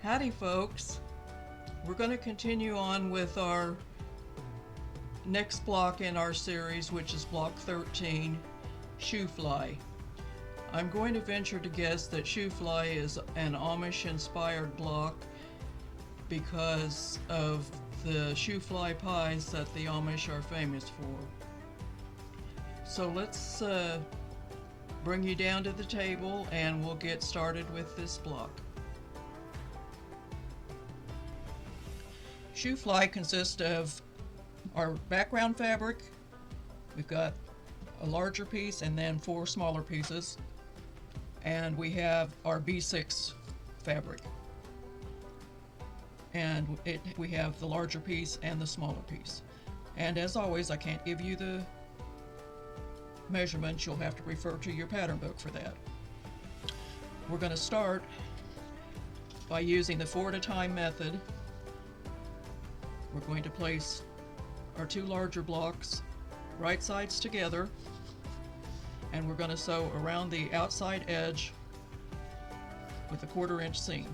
Howdy folks, we're going to continue on with our next block in our series, which is block 13, Shoo Fly. I'm going to venture to guess that Shoo Fly is an Amish inspired block because of the Shoo Fly pies that the Amish are famous for. So let's bring you down to the table and we'll get started with this block. Shoo Fly consists of our background fabric. We've got a larger piece and then 4 smaller pieces, and we have our B6 fabric, and we have the larger piece and the smaller piece. And as always, I can't give you the measurements. You'll have to refer to your pattern book for that. We're going to start by using the 4 at a time method. We're going to place our 2 larger blocks right sides together, and we're going to sew around the outside edge with a 1/4 inch seam.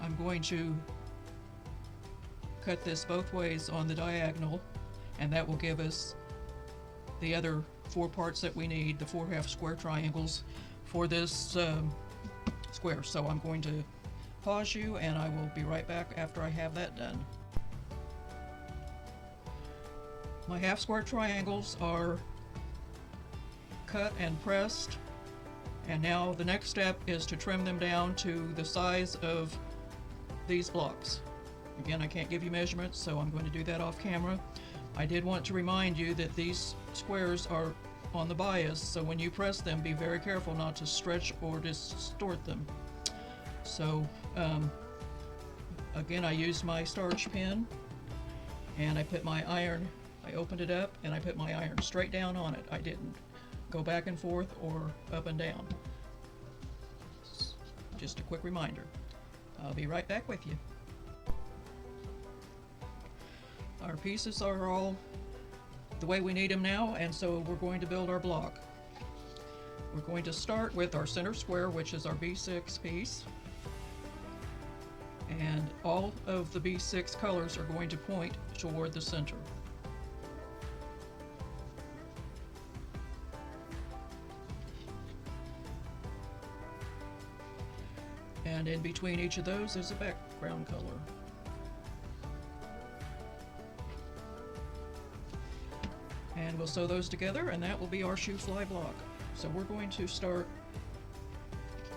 I'm going to cut this both ways on the diagonal, and that will give us the other 4 parts that we need, the 4 half square triangles for this square. So I'm going to pause you and I will be right back after I have that done. My half square triangles are cut and pressed, and now the next step is to trim them down to the size of these blocks. Again, I can't give you measurements, so I'm going to do that off camera. I did want to remind you that these squares are on the bias, so when you press them, be very careful not to stretch or distort them. So again, I used my starch pen and I put my iron, I opened it up and I put my iron straight down on it. I didn't go back and forth or up and down. Just a quick reminder. I'll be right back with you. Our pieces are all the way we need them now, and so we're going to build our block. We're going to start with our center square, which is our B6 piece, and all of the B6 colors are going to point toward the center. And in between each of those is a background color. And we'll sew those together, and that will be our Shoo Fly block. So we're going to start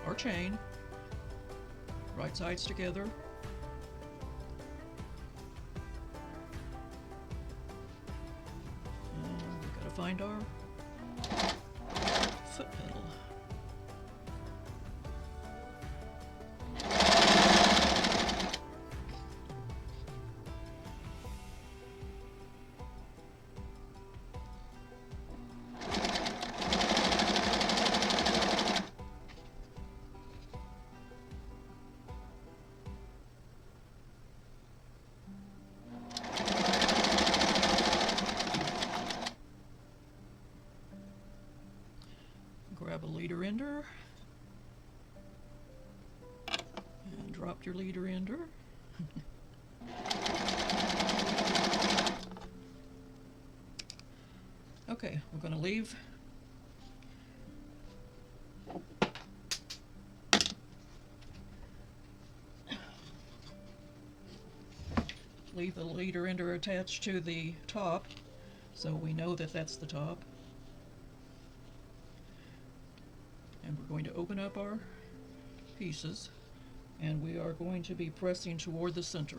our chain, right sides together. And we've got to find our foot pedal. Grab a leader ender and drop your leader ender. going to leave the leader ender attached to the top, so we know that that's the top. And we're going to open up our pieces, and we are going to be pressing toward the center.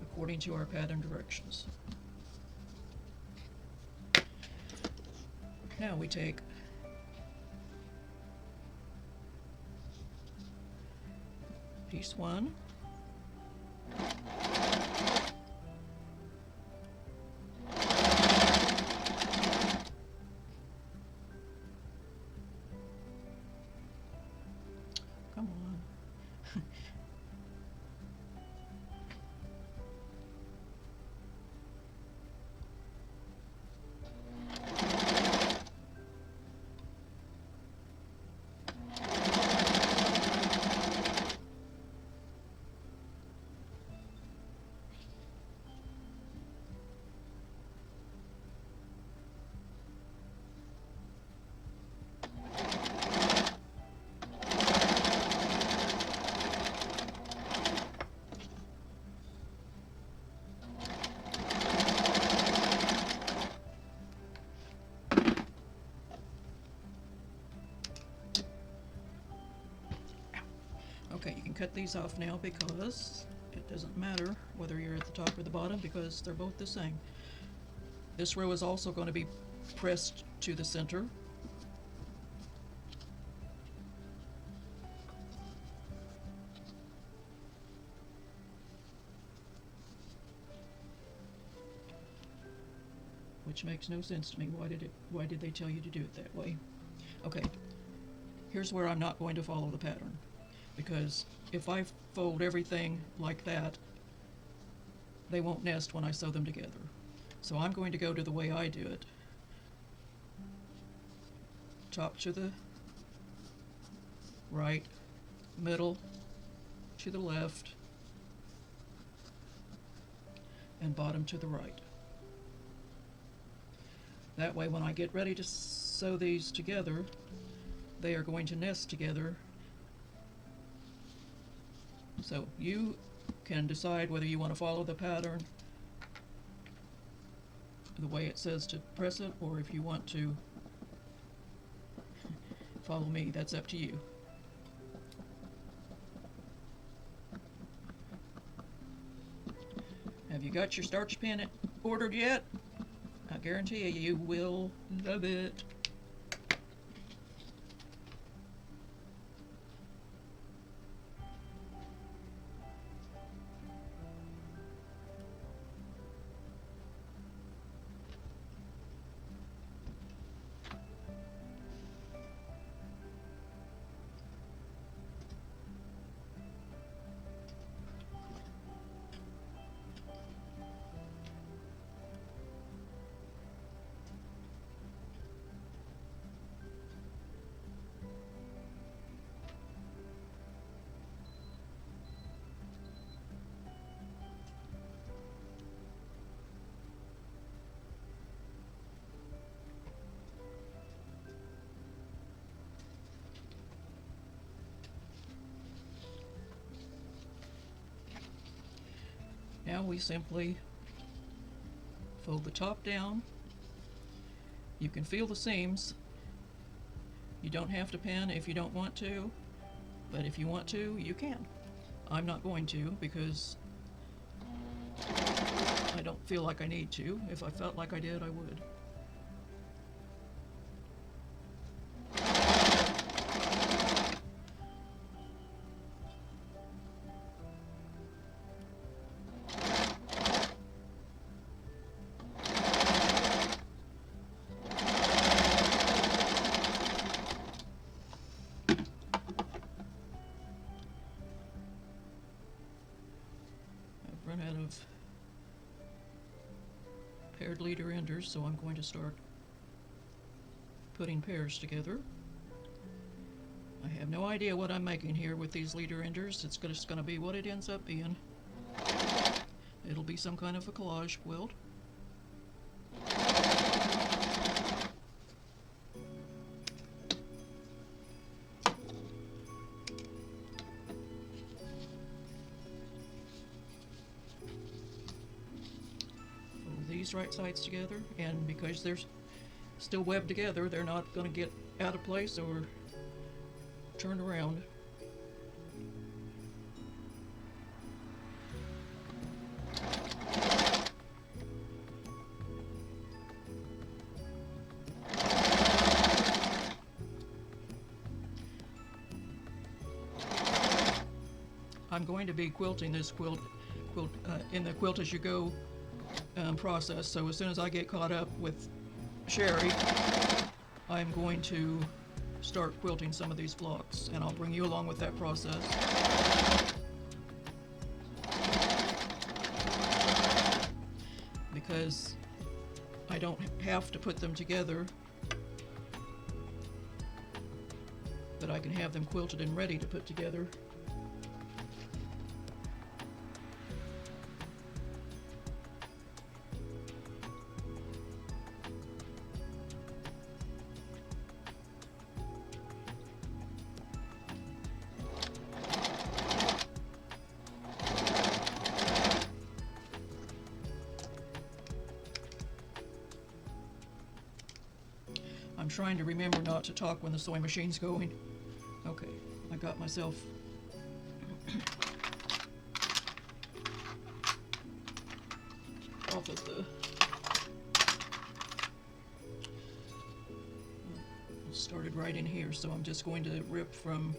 According to our pattern directions. Now we take piece 1, come on. Okay, you can cut these off now because it doesn't matter whether you're at the top or the bottom because they're both the same. This row is also going to be pressed to the center. Which makes no sense to me. Why did they tell you to do it that way? Okay, here's where I'm not going to follow the pattern. Because if I fold everything like that, they won't nest when I sew them together. So I'm going to go to the way I do it. Top to the right, middle to the left, and bottom to the right. That way when I get ready to sew these together, they are going to nest together. So you can decide whether you want to follow the pattern the way it says to press it, or if you want to follow me. That's up to you. Have you got your starch pen ordered yet? I guarantee you will love it. Now we simply fold the top down. You can feel the seams. You don't have to pin if you don't want to, but if you want to, you can. I'm not going to because I don't feel like I need to. If I felt like I did, I would. Run out of paired leader enders, so I'm going to start putting pairs together. I have no idea what I'm making here with these leader enders. It's just going to be what it ends up being. It'll be some kind of a collage quilt. Fold these right sides together, and because they're still webbed together, they're not going to get out of place or turned around. I'm going to be quilting this quilt in the quilt as you go process, so as soon as I get caught up with Sherry, I'm going to start quilting some of these blocks, and I'll bring you along with that process. Because I don't have to put them together, but I can have them quilted and ready to put together. I'm trying to remember not to talk when the sewing machine's going. Okay, I got myself off of the... started right in here, so I'm just going to rip from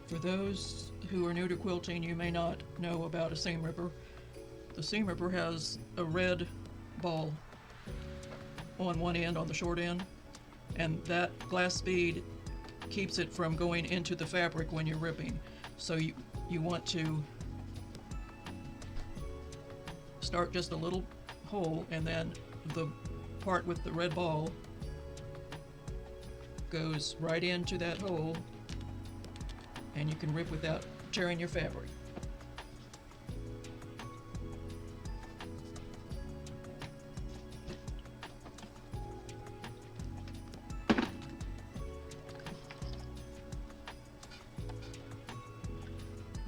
For those who are new to quilting, you may not know about a seam ripper. The seam ripper has a red ball on one end, on the short end, and that glass bead keeps it from going into the fabric when you're ripping. So you want to start just a little hole, and then the part with the red ball goes right into that hole, and you can rip without tearing your fabric.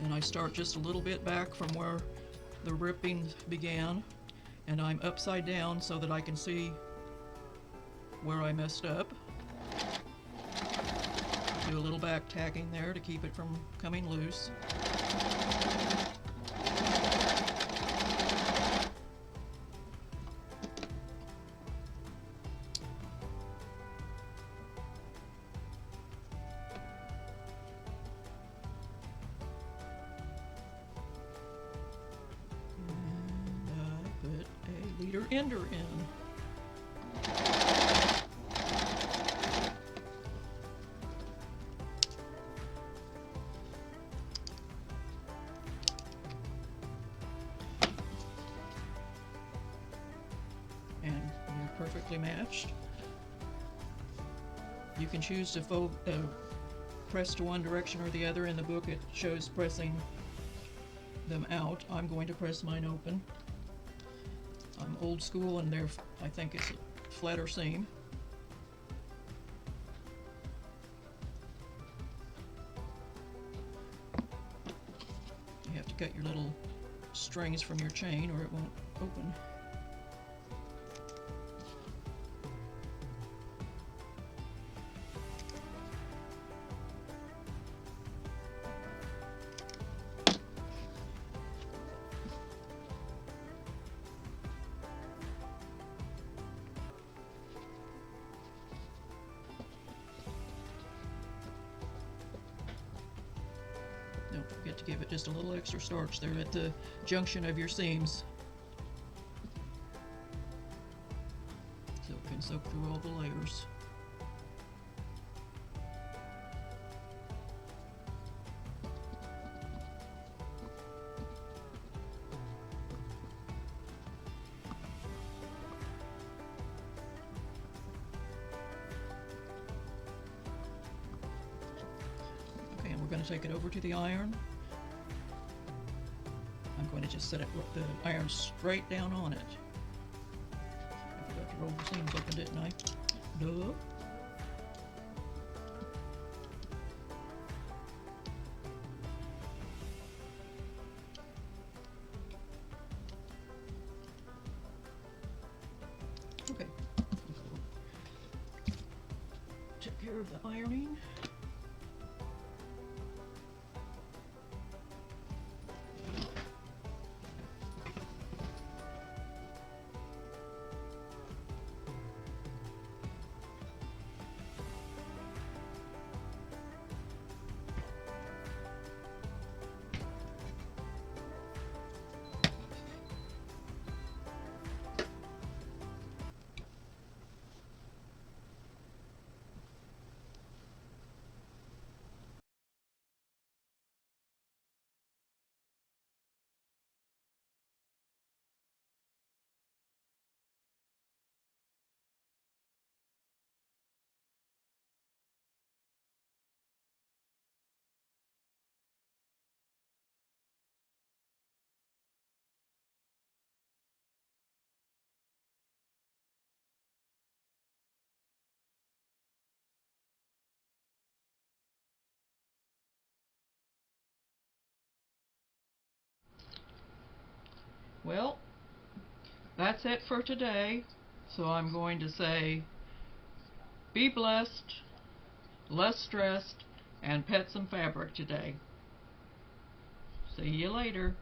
And I start just a little bit back from where the ripping began, and I'm upside down so that I can see where I messed up. Do a little back tacking there to keep it from coming loose. And I put a leader ender in. Perfectly matched. You can choose to press to one direction or the other. In the book it shows pressing them out. I'm going to press mine open. I'm old school, and I think it's a flatter seam. You have to cut your little strings from your chain or it won't open. Don't forget to give it just a little extra starch there at the junction of your seams, so it can soak through all the layers. going to take it over to the iron. I'm going to just set the iron straight down on it. I forgot to roll the seams open, didn't I? Duh. Okay. Take care of the ironing. Well, that's it for today. So I'm going to say, be blessed, less stressed, and pet some fabric today. See you later.